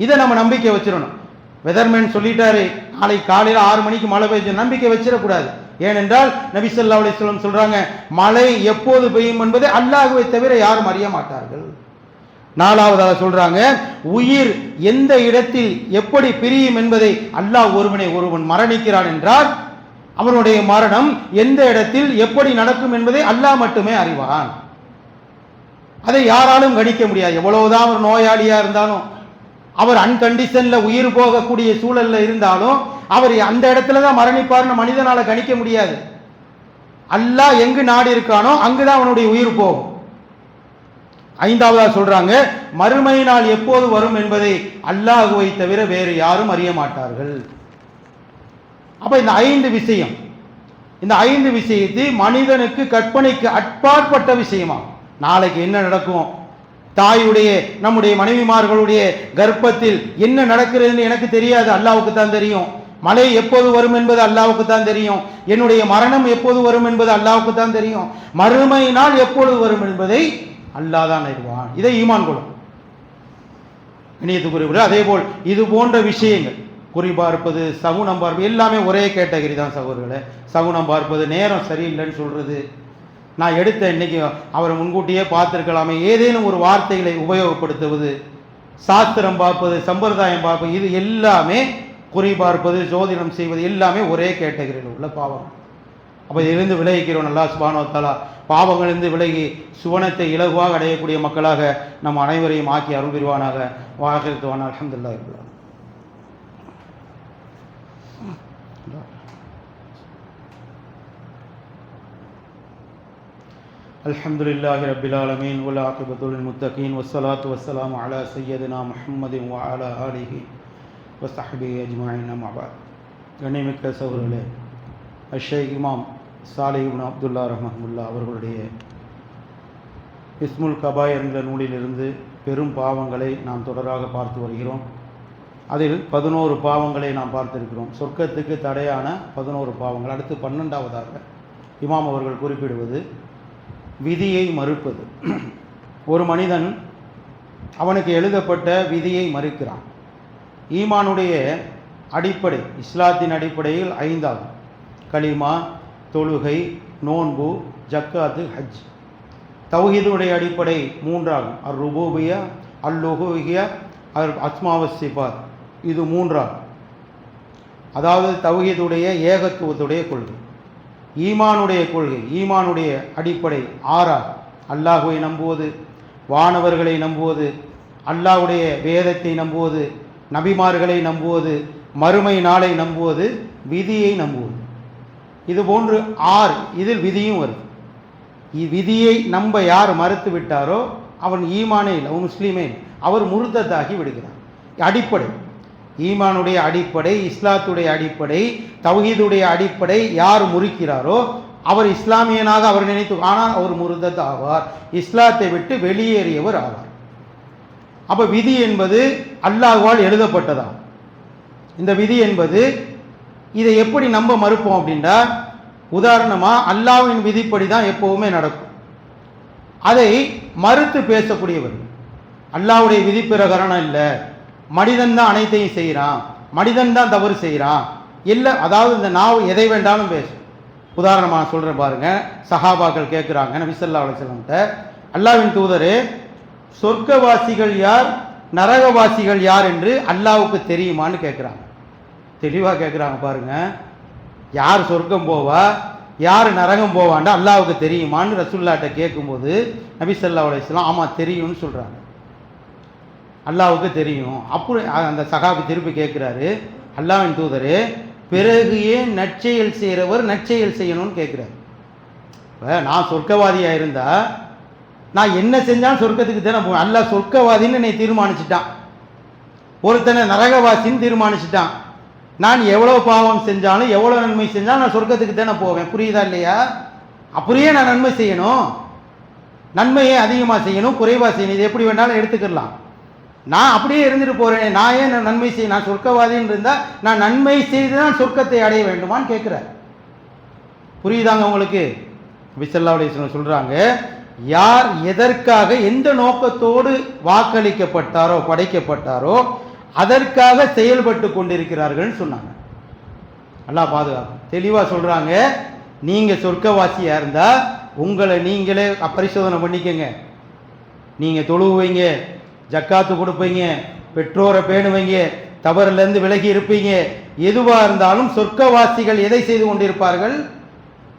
இதை நம்ம நம்பிக்கை வச்சிடணும். வெதர்மேன் சொல்லிட்டாரு நாளை காலையில் 6 மணிக்கு மழை பெய்யும், நம்பிக்கை வச்சிடக்கூடாது. ஏனென்றால் நபி ஸல்லல்லாஹு அலைஹி வஸல்லம் சொல்றாங்க, மழை எப்போது பெய்யும் என்பதை அல்லாஹ்வை தவிர யாரும் அறிய மாட்டார்கள். நாலாவதாக சொல்றாங்க, உயிர் எந்த இடத்தில் எப்படி பிரியும் என்பதை அல்லாஹ் ஒருவன் மரணிக்கிறான் என்றால் அவனுடைய மரணம் எந்த இடத்தில் எப்படி நடக்கும் என்பதை அல்லாஹ் மட்டுமே அறிவான். அதை யாராலும் கணிக்க முடியாது. எவ்வளவுதான் ஒரு நோயாளியா இருந்தாலும், அவர் அன்கண்டிஷன்ல உயிர் போகக்கூடிய சூழல்ல இருந்தாலும் அவர் அந்த இடத்துல தான் மரணிப்பார்னு மனிதனால கணிக்க முடியாது. அல்லாஹ் எங்கு நாடி இருக்கானோ அங்குதான் அவனுடைய உயிர் போகும். ஐந்தாவதா சொல்றாங்க, மறுமை நாள் எப்போது வரும் என்பதை அல்லாஹ்வை தவிர வேறு யாரும் அறிய மாட்டார்கள். அப்ப இந்த 5 விஷயம், இந்த 5 விஷயத்தை மனிதனுக்கு கற்பனைக்கு அப்பாற்பட்ட விஷயமா. நாளைக்கு என்ன நடக்கும், தாயுடைய நம்முடைய மனைவிமார்களுடைய கர்ப்பத்தில் என்ன நடக்கிறதுன்னு எனக்கு தெரியாது, அல்லாஹ்வுக்கு தான் தெரியும். மழை எப்போது வரும் என்பது அல்லாஹ்வுக்கு தான் தெரியும். என்னுடைய மரணம் எப்போது வரும் என்பது அல்லாஹ்வுக்கு தான் தெரியும். மறுமை நாள் எப்பொழுது வரும் என்பதை அல்லாஹ் தான் அறிவான். இதை ஈமான் கொள்ளும். இணையத்துக்குரிய அதே போல் இது போன்ற விஷயங்கள், குறிபார்ப்பது, சகுனம் பார்ப்பது, எல்லாமே ஒரே கேட்டகரி தான் சகோதரர்களே. சகுனம் பார்ப்பது, நேரம் சரியில்லைன்னு சொல்றது, நான் எடுத்த இன்னைக்கு அவரை முன்கூட்டியே பார்த்துருக்கலாமே, ஏதேனும் ஒரு வார்த்தைகளை உபயோகப்படுத்துவது, சாஸ்திரம் பார்ப்பது, சம்பிரதாயம் பார்ப்பது, இது எல்லாமே குறிபார்ப்பது, ஜோதிடம் செய்வது எல்லாமே ஒரே கேட்டகரியில் உள்ள பாவம். அப்போ இதிலிருந்து விலகிக்கிறோம். அல்லாஹ் சுப்ஹானஹு வ தஆலா பாவங்களிலிருந்து விலகி சுவனத்தை இலகுவாக அடையக்கூடிய மக்களாக நம் அனைவரையும் ஆக்கி அருள் புரிவானாக. வாஹிருத்துவானா அல்ஹம்துலில்லாஹி ரப்பில் ஆலமீன். அல்ஹம்துலில்லாஹி ரப்பில் ஆலமீன் வல் ஆகிபத்து லில் முத்தகீன் வஸ்ஸலாத்து வஸ்ஸலாமு அலா சய்யிதினா முஹம்மதின் வ அலா ஆலிஹி வ ஸஹ்பிஹி அஜ்மஈன். அம்மா பஅத். கண்ணியமிக்க சகோதரர்களே, ஷேக் இமாம் சாலிஹ் இப்னு அப்துல்லா ரஹ்மத்துல்லாஹ் அவர்களுடைய இஸ்முல் கபாயிர் என்ற நூலிலிருந்து பெரும் பாவங்களை நாம் தொடராக பார்த்து வருகிறோம். அதில் 11 பாவங்களை நாம் பார்த்திருக்கிறோம். சொர்க்கத்துக்கு தடையான 11 பாவங்கள். அடுத்து 12வதாக இமாம் அவர்கள் குறிப்பிடுவது விதியை மறுப்பது. ஒரு மனிதன் அவனுக்கு எழுதப்பட்ட விதியை மறுக்கிறான். ஈமானுடைய அடிப்படை, இஸ்லாத்தின் அடிப்படையில் 5 ஆகும். கலிமா, தொழுகை, நோன்பு, ஜக்காத்து, ஹஜ். தௌஹீதுடைய அடிப்படை 3 ஆகும். அர் ருபூபியா, அல் உலூஹியா, அஸ்மாவஸ் சிஃபாத். இது 3 ஆகும். அதாவது தௌஹீதுடைய ஏகத்துவத்துடைய கொள்கை. ஈமானுடைய கொள்கை, ஈமானுடைய அடிப்படை 6 ஆகும். அல்லாஹ்வை நம்புவது, வானவர்களை நம்புவது, அல்லாஹ்வுடைய வேதத்தை நம்புவது, நபிமார்களை நம்புவது, மறுமை நாளை நம்புவது, விதியை நம்புவது. இது போன்று 6. இதில் விதியும் வருது. விதியை நம்ப யார் மறுத்து விட்டாரோ அவன் ஈமானே இல்லை, அவன் முஸ்லீமே இல்லை, அவர் முர்தத்தாகி விடுகிறார். அடிப்படை, ஈமானுடைய அடிப்படை, இஸ்லாத்துடைய அடிப்படை, தௌஹீதுடைய அடிப்படை யார் முறிக்கிறாரோ அவர் இஸ்லாமியனாக அவர் நினைத்து, ஆனால் அவர் முர்தத் ஆவார், இஸ்லாத்தை விட்டு வெளியேறியவர் ஆவார். அப்போ விதி என்பது அல்லாஹ்வால் எழுதப்பட்டதாகும். இந்த விதி என்பது இதை எப்படி நம்ப மறுப்போம் அப்படின்னா, உதாரணமாக அல்லாஹ்வின் விதிப்படி தான் எப்போவுமே நடக்கும். அதை மறுத்து பேசக்கூடியவர், அல்லாஹ்வுடைய விதி பிரகாரம் இல்லை, மனிதன் தான் அனைத்தையும் செய்கிறான், மனிதன் தான் தவறு செய்கிறான், இல்லை, அதாவது இந்த நாவு எதை வேண்டாலும் பேசும். உதாரணமாக சொல்கிறேன் பாருங்க. சஹாபாக்கள் கேட்குறாங்க நபி ஸல்லல்லாஹு அலைஹி வஸல்லம், அல்லாஹ்வின் தூதரே, சொர்க்கவாசிகள் யார், நரகவாசிகள் யார் என்று அல்லாஹ்வுக்கு தெரியுமான்னு கேட்குறாங்க. தெளிவாக கேட்குறாங்க பாருங்க. யார் சொர்க்கம் போவா, யார் நரகம் போவான்னு அல்லாஹ்வுக்கு தெரியுமான்னு ரசூலுல்லாஹ்ட்ட கேட்கும்போது நபி ஸல்லல்லாஹு அலைஹி வஸல்லம் ஆமாம் தெரியும்னு சொல்கிறாங்க. அல்லாஹ்வுக்கு தெரியும். அப்படி அந்த சஹாபி திருப்பி கேட்குறாரு, அல்லாஹ்வின் தூதரே, பிறகு ஏன் நற்செயல் செய்கிறவர் நற்செயல் செய்யணும்னு கேட்குறாரு. இப்போ நான் சொர்க்கவாதியாக இருந்தால் நான் என்ன செஞ்சாலும் சொர்க்கத்துக்கு தானே போவேன். அல்லாஹ் சொர்க்கவாதின்னு என்னை தீர்மானிச்சிட்டான், ஒருத்தனை நரகவாசின்னு தீர்மானிச்சிட்டான். நான் எவ்வளோ பாவம் செஞ்சாலும் எவ்வளோ நன்மை செஞ்சாலும் நான் சொர்க்கத்துக்கு தானே போவேன். புரியுதா இல்லையா? அப்படியே நான் நன்மை செய்யணும், நன்மையை அதிகமாக செய்யணும், குறைவாக செய்யணும், இது எப்படி வேணாலும் எடுத்துக்கலாம். நான் அப்படியே இருந்துட்டு போகிறேன், நான் ஏன் நன்மை செய்ய, நான் சொர்க்கவாதின்னு இருந்தால் நான் நன்மை செய்து தான் சொர்க்கத்தை அடைய வேண்டுமான்னு கேட்குறார். புரியுதாங்க உங்களுக்கு? நபி ஸல்லல்லாஹு அலைஹி வஸல்லம் சொல்கிறாங்க, யார் எதற்காக எந்த நோக்கத்தோடு வாக்களிக்கப்பட்டாரோ படைக்கப்பட்டாரோ அதற்காக செயல்பட்டு கொண்டிருக்கிறார்கள் சொன்னாங்க. அல்லாஹ் பாதுகாக்கும். தெளிவாக சொல்கிறாங்க, நீங்கள் சொர்க்கவாசியாக இருந்தால் உங்களை நீங்களே பரிசோதனை பண்ணிக்கங்க. நீங்கள் தொழுவீங்க, ஜக்காத்து கொடுப்பீங்க, பெற்றோரை பேணுவீங்க, தவறிலிருந்து விலகி இருப்பீங்க. எதுவாக இருந்தாலும் சொர்க்கவாசிகள் எதை செய்து கொண்டிருப்பார்கள்?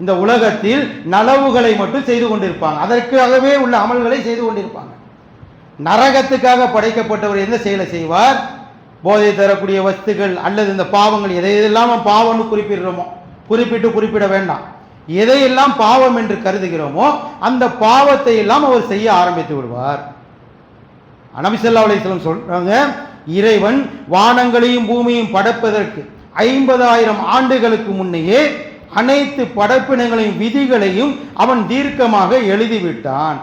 இந்த உலகத்தில் நலவுகளை மட்டும் செய்து கொண்டிருப்பாங்க, அதற்காகவே உள்ள அமல்களை செய்து கொண்டிருப்பாங்க. நரகத்துக்காக படைக்கப்பட்டவர் எந்த செயலை செய்வார்? போதை தரக்கூடிய வஸ்துகள் அல்லது இந்த பாவங்கள், எதையெல்லாம் பாவம்னு குறிப்பிடுறோமோ குறிப்பிட வேண்டாம், எதையெல்லாம் பாவம் என்று கருதுகிறோமோ அந்த பாவத்தை எல்லாம் அவர் செய்ய ஆரம்பித்து விடுவார். நபி ஸல்லல்லாஹு அலைஹி வஸல்லம் சொல்றாங்க, இறைவன் வானங்களையும் பூமியையும் படைப்பதற்கு 50,000 ஆண்டுகளுக்கு முன்னையே அனைத்து படைப்பினங்களையும் விதிகளையும் அவன் தீர்க்கமாக எழுதிவிட்டான்.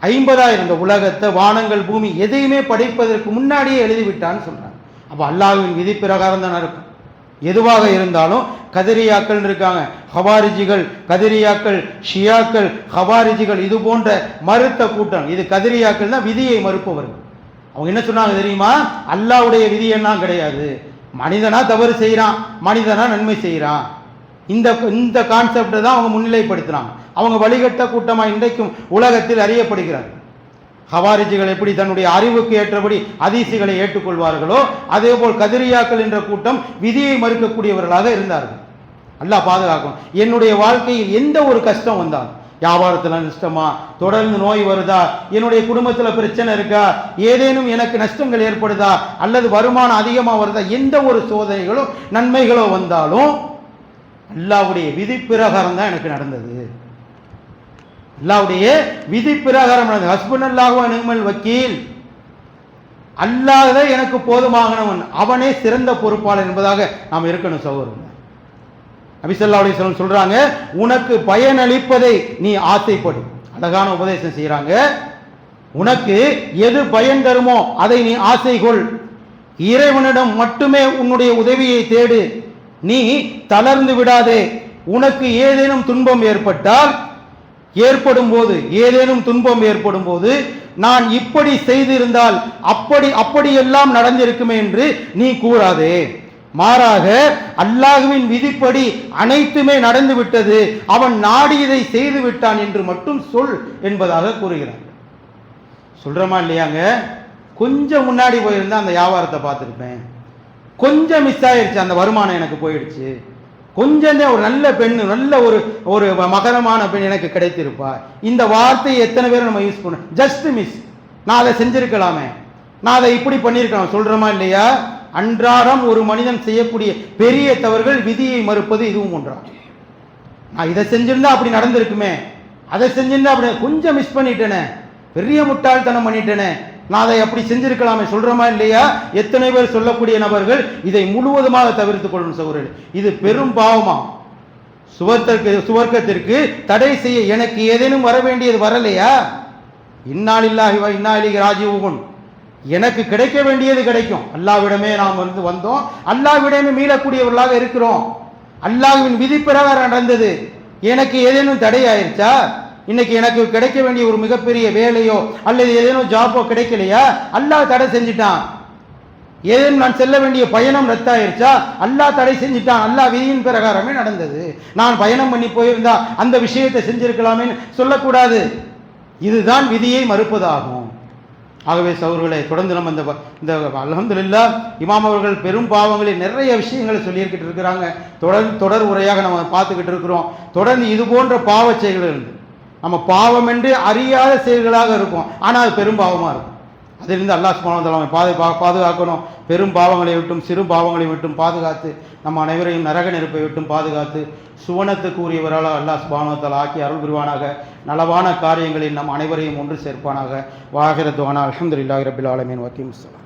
50,000 இந்த உலகத்தை, வானங்கள், பூமி எதையுமே படைப்பதற்கு முன்னாடியே எழுதிவிட்டான்னு சொல்றாங்க. அப்ப அல்லாஹ்வின் விதி பிரகாரம் தான் இருக்கும். எதுவாக இருந்தாலும் கதிரியாக்கள் இருக்காங்க, ஹவாரிஜிகள், கதிரியாக்கள், ஷியாக்கள், ஹவாரிஜிகள், இது போன்ற மறுத்த கூட்டம். இது கதிரியாக்கள் தான் விதியை மறுப்பவர்கள். அவங்க என்ன சொன்னாங்க தெரியுமா? அல்லாஹ்வுடைய விதி என்ன கிடையாது, மனிதனா தவறு செய்யறான், மனிதனா நன்மை செய்யறான். இந்த கான்செப்டை தான் அவங்க முன்னிலைப்படுத்துறாங்க. அவங்க வழிகட்ட கூட்டமா இன்றைக்கும் உலகத்தில் அறியப்படுகிறார். ஹவாரிஜிகள் எப்படி தன்னுடைய அறிவுக்கு ஏற்றபடி ஹதீஸுகளை ஏற்றுக்கொள்வார்களோ அதே போல் கதிரியாக்கள் என்ற கூட்டம் விதியை மறுக்கக்கூடியவர்களாக இருந்தார்கள். அல்லாஹ் பாதுகாக்கும். என்னுடைய வாழ்க்கையில் எந்த ஒரு கஷ்டம் வந்தாலும், வியாபாரத்தில் நஷ்டமா, தொடர்ந்து நோய் வருதா, என்னுடைய குடும்பத்தில் பிரச்சனை இருக்கா, ஏதேனும் எனக்கு நஷ்டங்கள் ஏற்படுதா, அல்லது வருமானம் அதிகமாக வருதா, எந்த ஒரு சோதனைகளோ நன்மைகளோ வந்தாலும் அல்லாஹ்வுடைய விதி பிரகாரம் தான் எனக்கு நடந்தது. அல்லாஹ்வுடைய விதி பிரகாரம் நடந்தது. ஹஸ்புனல்லாஹு வ நிஅமல் வக்கீல், அல்லாஹ் தான் எனக்கு போதுமானவன், அவனே சிறந்த பொறுப்பாளர் என்பதாக நாம் இருக்கணும் சகோதரர். நபி ஸல்லல்லாஹு அலைஹி வஸல்லம் சொல்றாங்க, உனக்கு பயனளிப்பதை நீ ஆசைப்படு. அழகான உபதேசம் செய்யறாங்க. உனக்கு எது பயன் தருமோ அதை நீ ஆசை கொள். இறைவனிடம் மட்டுமே உன்னுடைய உதவியை தேடு. நீ தளர்ந்து விடாதே. உனக்கு ஏதேனும் துன்பம் ஏதேனும் துன்பம் ஏற்படும் போது நான் இப்படி செய்திருந்தால் அப்படியெல்லாம் நடந்திருக்குமே என்று நீ கூறாதே. மாறாக அல்லாஹ்வின் விதிப்படி அனைத்துமே நடந்து விட்டது, அவன் நாடியதை செய்து விட்டான் என்று மட்டும் சொல் என்பதாக கூறுகிறார். சொல்றமா இல்லையாங்க? கொஞ்சம் முன்னாடி போயிருந்தா அந்த வியாபாரத்தை பார்த்துருப்பேன், கொஞ்சம் மிஸ் ஆயிடுச்சு, அந்த வருமானம் எனக்கு போயிடுச்சு, கொஞ்சம் ஒரு நல்ல பெண், நல்ல ஒரு மகரமான பெண் எனக்கு கிடைத்திருப்பா. இந்த வார்த்தையை எத்தனை பேர் நம்ம யூஸ் பண்ணோம்? ஜஸ்ட் மிஸ், நான் அதை செஞ்சிருக்கலாமே, நான் அதை இப்படி பண்ணியிருக்கலாம். சொல்றமா இல்லையா? அன்றாடம் ஒரு மனிதன் செய்யக்கூடிய பெரிய தவறுகள் விதியை மறுப்பது இதுவும் ஒன்றாகும். நான் இதை செஞ்சிருந்தா அப்படி நடந்திருக்குமே, அதை செஞ்சிருந்தா அப்படி கொஞ்சம் மிஸ் பண்ணிட்டேனே, பெரிய முட்டாள்தனம் பண்ணிட்டேனே, நான் அதை அப்படி செஞ்சிருக்கலாமே. சொல்றமா இல்லையா? எத்தனை பேர் சொல்லக்கூடிய நபர்கள் இதை முழுவதுமாக தவிர்த்துக் கொள்ளணும் சகோதரர்கள். இது பெரும் பாவமா? சுவர்க்கத்திற்கு தடை செய்ய எனக்கு ஏதேனும் வர வேண்டியது வரலையா? இன்னா லில்லாஹி வ இன்னா இலைஹி ராஜிஊன். எனக்கு கிடைக்க வேண்டியது கிடைக்கும். அல்லாஹ்விடமே நாம் வந்தோம், அல்லாஹ்விடமே மீளக்கூடியவர்களாக இருக்கிறோம். அல்லாஹ்வின் விதி பிரகாரம் நடந்தது. எனக்கு ஏதேனும் தடை ஆயிருச்சா? இன்னைக்கு எனக்கு கிடைக்க வேண்டிய ஒரு மிகப்பெரிய வேலையோ அல்லது ஏதேனும் ஜாப்போ கிடைக்கலையா? அல்லாஹ் தடை செஞ்சிட்டான். ஏதேனும் நான் செல்ல வேண்டிய பயணம் ரத்தாயிருச்சா? அல்லாஹ் தடை செஞ்சிட்டான். அல்லாஹ் விதியின் பிரகாரமே நடந்தது. நான் பயணம் பண்ணி போயிருந்தா அந்த விஷயத்தை செஞ்சிருக்கலாமே சொல்லக்கூடாது. இதுதான் விதியை மறுப்பதாகும். ஆகவே சகோதரர்களே, தொடர்ந்து நம்ம இந்த அல்ஹம்துலில்லாஹ் இமாம் அவர்கள் பெரும் பாவங்களில் நிறைய விஷயங்களை சொல்லியிருக்கிட்டு இருக்கிறாங்க. தொடர் உரையாக நம்ம பார்த்துக்கிட்டு இருக்கிறோம். தொடர்ந்து இது போன்ற பாவ செயல்கள் நம்ம பாவம் என்று அறியாத செயல்களாக இருக்கும், ஆனால் அது பெரும் பாவமாக இருக்கும். அதிலிருந்து அல்லாஹ் சுப்ஹானஹு வ தஆலா பாதுகாக்கணும். பெரும் பாவங்களை விட்டும் சிறு பாவங்களை விட்டும் பாதுகாத்து நம்ம அனைவரையும் நரக நெருப்பை விட்டும் பாதுகாத்து சுவனத்துக்கு உரியவரால் அல்லாஹ் சுப்ஹானஹு வ தஆலா ஆக்கி அருள் புரிவானாக. நலவான காரியங்களில் நம் அனைவரையும் ஒன்று சேர்ப்பானாக. வாஹிர துஆனா அல்ஹம்துலில்லாஹி ரப்பில் ஆலமீன். வகீம் ஸலாம்.